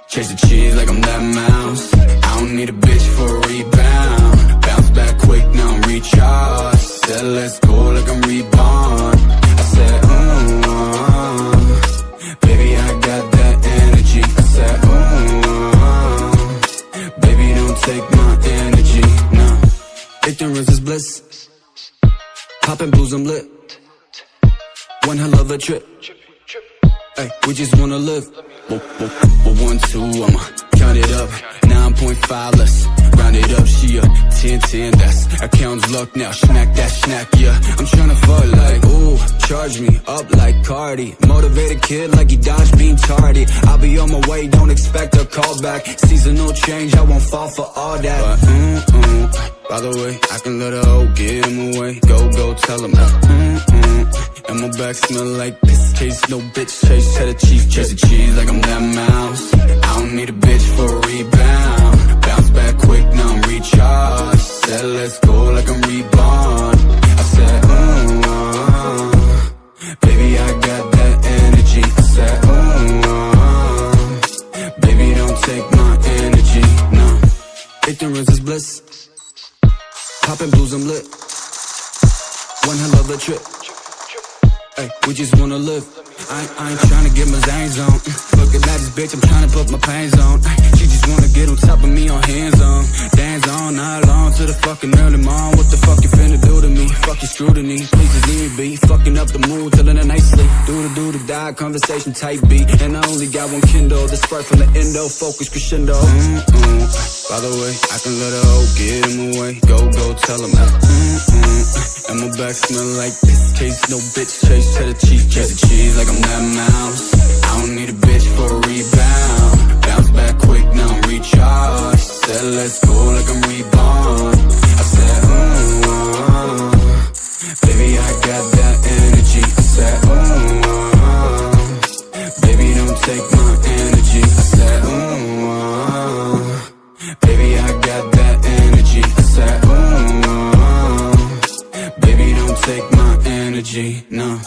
Chase the cheese like I'm that mouse. I don't need a bitch for a rebound. Bounce back quick, now I'm recharged. Said let's go like I'm reborn. I said, baby, I got that energy. I said, baby, don't take my energy, no. Ignorance is bliss. Poppin' blues, I'm lit. One hell of a trip. Ay, we just wanna live. 1, 2, I'ma count it up. 9.5, let's round it up. She a 10, that's account's luck now. Smack that snack, yeah. I'm tryna fuck like, ooh, charge me up like Cardi. Motivated kid like he dodged being tardy. I'll be on my way, don't expect a call back. Seasonal change, I won't fall for all that. But, by the way, I can let a hoe get him away. Go, tell him that. And my back smell like piss. Chase no bitch, chase cheddar cheese. Chase the cheese like I'm that mouse. I don't need a bitch for a rebound. Bounce back quick, now I'm recharged. Said let's go like I'm reborn. I said, baby, I got that energy. I said, baby, don't take my energy, no. Ignorance is bliss. Poppin' blues, I'm lit. One hell of a trip. Ay, we just wanna live. I ain't tryna get my zangs on. Looking at this bitch, I'm tryna put my pains on. She just wanna get on top of me on hands on. Dance on, not long to the fucking early morn. What the fuck you finna do to me? Fuck your scrutiny. Please just leave me be. Fucking up the mood till in a night sleep. Do the die, conversation type beat. And I only got one Kindle. The spread from the endo, focus crescendo. By the way, I can let a hoe get him away. Go, tell him that. And my back smell like piss. Chase no bitch, chase cheddar cheese. Chase the cheese like I'm that mouse. I don't need a bitch for a rebound. Bounce back quick, now I'm recharged. Said let's go like I'm reborn. I said, baby, I got that energy. I said, baby, don't take my energy. I said, baby, I got that energy. I said, baby, don't take my energy, no.